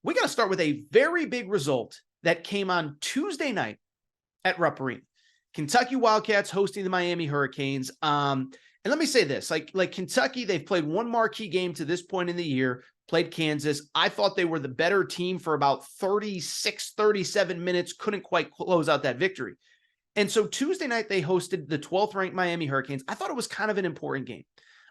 We got to start with a very big result that came on Tuesday night at Rupp Arena. Kentucky Wildcats hosting the Miami Hurricanes. And let me say this, like Kentucky, they've played one marquee game to this point in the year, played Kansas. I thought they were the better team for about 36, 37 minutes, couldn't quite close out that victory. And so Tuesday night, they hosted the 12th ranked Miami Hurricanes. I thought it was kind of an important game.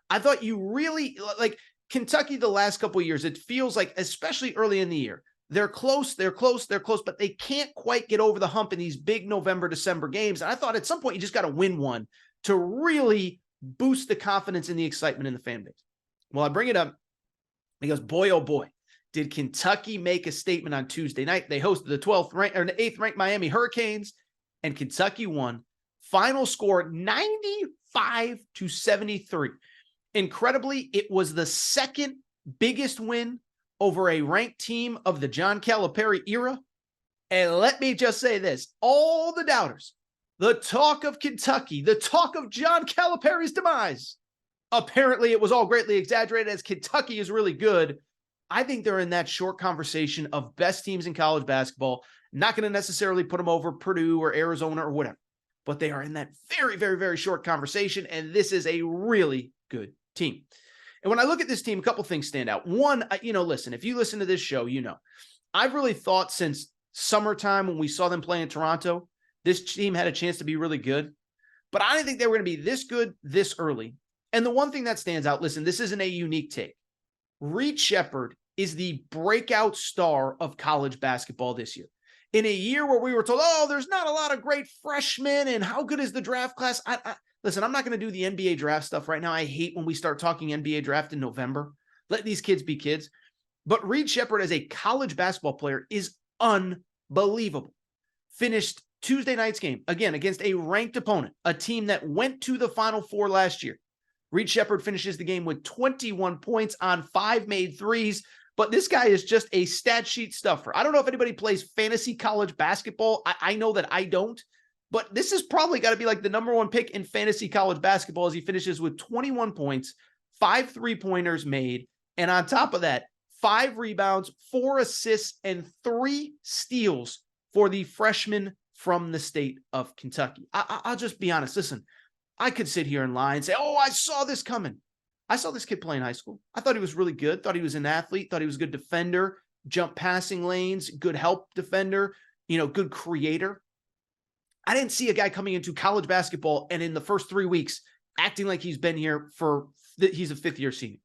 I thought you really, like Kentucky the last couple of years, it feels like, especially early in the year, they're close, but they can't quite get over the hump in these big November, December games. And I thought at some point you just got to win one to really boost the confidence and the excitement in the fan base. Well, I bring it up because boy, oh boy, did Kentucky make a statement on Tuesday night. They hosted the 12th ranked or the 8th ranked Miami Hurricanes, and Kentucky won. Final score 95-73. Incredibly, it was the second biggest win over a ranked team of the John Calipari era. And let me just say this, all the doubters, the talk of Kentucky, the talk of John Calipari's demise, apparently it was all greatly exaggerated as Kentucky is really good. I think they're in that short conversation of best teams in college basketball. Not going to necessarily put them over Purdue or Arizona or whatever, but they are in that very, very, very short conversation, and this is a really good team. And when I look at this team, a couple things stand out. One, listen, if you listen to this show, I've really thought since summertime when we saw them play in Toronto, this team had a chance to be really good. But I didn't think they were going to be this good this early. And the one thing that stands out, listen, this isn't a unique take. Reed Sheppard is the breakout star of college basketball this year. In a year where we were told, there's not a lot of great freshmen, and how good is the draft class? Listen, I'm not going to do the NBA draft stuff right now. I hate when we start talking NBA draft in November. Let these kids be kids. But Reed Sheppard as a college basketball player is unbelievable. Finished Tuesday night's game, again, against a ranked opponent, a team that went to the Final Four last year. Reed Sheppard finishes the game with 21 points on 5 made threes. But this guy is just a stat sheet stuffer. I don't know if anybody plays fantasy college basketball. I know that I don't. But this is probably got to be like the number one pick in fantasy college basketball as he finishes with 21 points, 5 3-pointers made, and on top of that, 5 rebounds, 4 assists, and 3 steals for the freshman from the state of Kentucky. I'll just be honest. Listen, I could sit here and lie and say, I saw this coming. I saw this kid play in high school. I thought he was really good, thought he was an athlete, thought he was a good defender, jump passing lanes, good help defender, good creator. I didn't see a guy coming into college basketball and in the first 3 weeks acting like he's been here he's a 5th-year senior.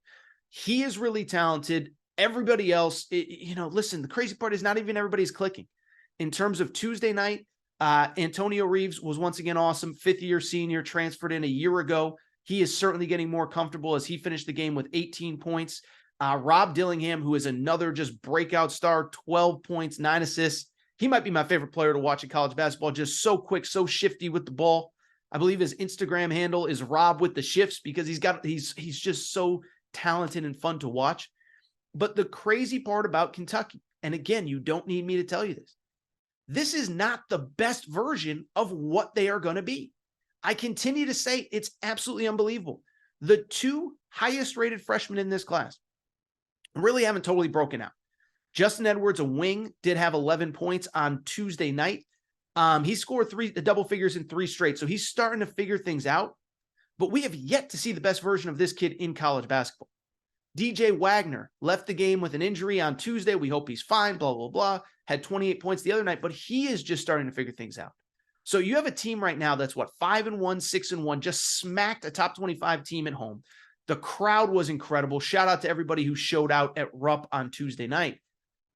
He is really talented. Everybody else, listen, the crazy part is not even everybody's clicking. In terms of Tuesday night, Antonio Reeves was once again awesome. 5th-year senior, transferred in a year ago. He is certainly getting more comfortable as he finished the game with 18 points. Rob Dillingham, who is another just breakout star, 12 points, 9 assists. He might be my favorite player to watch in college basketball. Just so quick, so shifty with the ball. I believe his Instagram handle is Rob with the shifts because he's just so talented and fun to watch. But the crazy part about Kentucky, and again, you don't need me to tell you this is not the best version of what they are going to be. I continue to say it's absolutely unbelievable. The 2 highest rated freshmen in this class really haven't totally broken out. Justin Edwards, a wing, did have 11 points on Tuesday night. He scored the double figures in 3 straight, so he's starting to figure things out. But we have yet to see the best version of this kid in college basketball. DJ Wagner left the game with an injury on Tuesday. We hope he's fine, blah, blah, blah. Had 28 points the other night, but he is just starting to figure things out. So you have a team right now that's 5-1, 6-1, just smacked a top 25 team at home. The crowd was incredible. Shout out to everybody who showed out at Rupp on Tuesday night.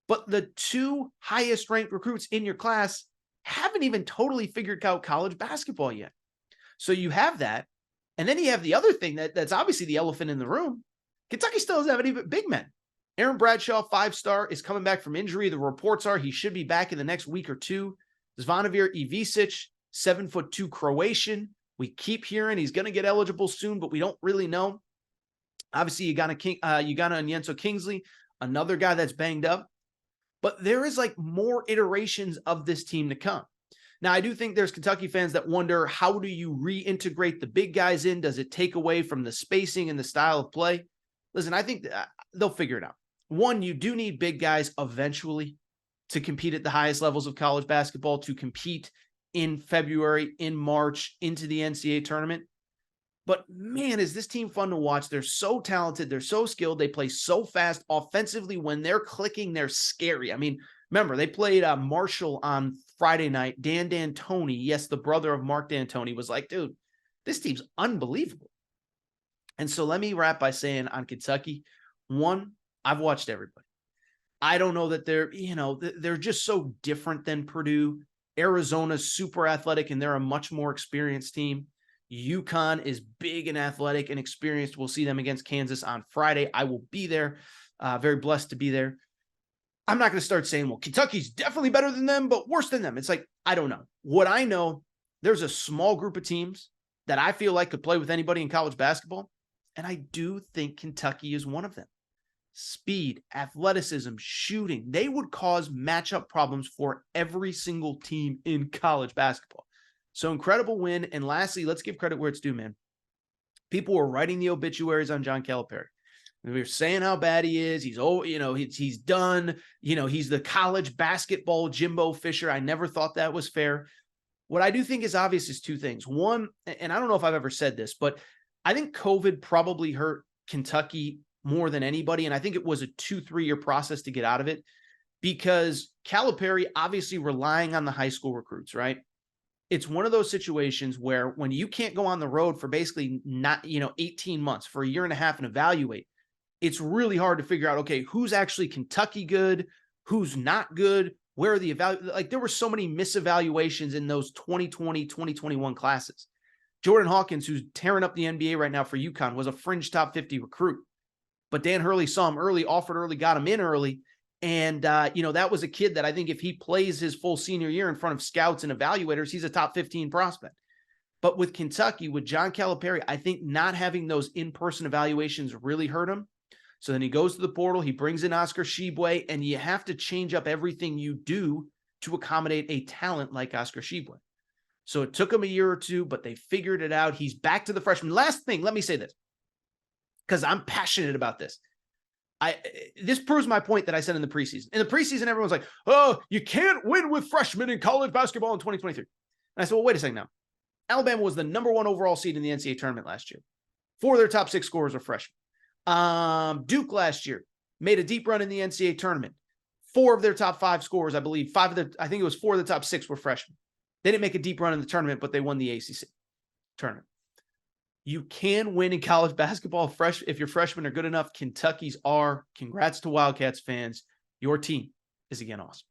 But the 2 highest ranked recruits in your class haven't even totally figured out college basketball yet. So you have that. And then you have the other thing that's obviously the elephant in the room. Kentucky still doesn't have any big men. Aaron Bradshaw, 5-star, is coming back from injury. The reports are he should be back in the next week or 2. Zvonimir Ivisic, 7'2" Croatian. We keep hearing he's going to get eligible soon, but we don't really know. Obviously, Ugana and Yenso Kingsley, another guy that's banged up. But there is more iterations of this team to come. Now, I do think there's Kentucky fans that wonder, how do you reintegrate the big guys in? Does it take away from the spacing and the style of play? Listen, I think they'll figure it out. One, you do need big guys eventually to compete at the highest levels of college basketball, to compete in February, in March, into the NCAA tournament. But man, is this team fun to watch. They're so talented. They're so skilled. They play so fast offensively. When they're clicking, they're scary. I mean, remember, they played Marshall on Friday night. Dan D'Antoni, yes, the brother of Mark D'Antoni, was like, dude, this team's unbelievable. And so let me wrap by saying on Kentucky, one, I've watched everybody. I don't know that they're just so different than Purdue. Arizona's super athletic, and they're a much more experienced team. UConn is big and athletic and experienced. We'll see them against Kansas on Friday. I will be there. Very blessed to be there. I'm not going to start saying, well, Kentucky's definitely better than them, but worse than them. It's like, I don't know. What I know, there's a small group of teams that I feel like could play with anybody in college basketball, and I do think Kentucky is one of them. Speed, athleticism, shooting, they would cause matchup problems for every single team in college basketball. So incredible win. And lastly, let's give credit where it's due, man. People were writing the obituaries on John Calipari. We were saying how bad he is. He's he's done. He's the college basketball Jimbo Fisher. I never thought that was fair. What I do think is obvious is two things. One, and I don't know if I've ever said this, but I think COVID probably hurt Kentucky more than anybody. And I think it was a 2-3 year process to get out of it, because Calipari obviously relying on the high school recruits, right? It's one of those situations where when you can't go on the road for basically 18 months, for a year and a half, and evaluate, it's really hard to figure out, okay, who's actually Kentucky good, who's not good, where are the like there were so many misevaluations in those 2020, 2021 classes. Jordan Hawkins, who's tearing up the NBA right now for UConn, was a fringe top 50 recruit. But Dan Hurley saw him early, offered early, got him in early. And, that was a kid that I think if he plays his full senior year in front of scouts and evaluators, he's a top 15 prospect. But with Kentucky, with John Calipari, I think not having those in-person evaluations really hurt him. So then he goes to the portal, he brings in Oscar Tshiebwe, and you have to change up everything you do to accommodate a talent like Oscar Tshiebwe. So it took him a year or two, but they figured it out. He's back to the freshman. Last thing, let me say this, because I'm passionate about this. This proves my point that I said in the preseason. In the preseason, everyone's like, oh, you can't win with freshmen in college basketball in 2023. And I said, well, wait a second now. Alabama was the number 1 overall seed in the NCAA tournament last year. 4 of their top 6 scorers were freshmen. Duke last year made a deep run in the NCAA tournament. 4 of their top 5 scorers, I believe, 4 of the top 6 were freshmen. They didn't make a deep run in the tournament, but they won the ACC tournament. You can win in college basketball if your freshmen are good enough. Kentucky's are. Congrats to Wildcats fans. Your team is again awesome.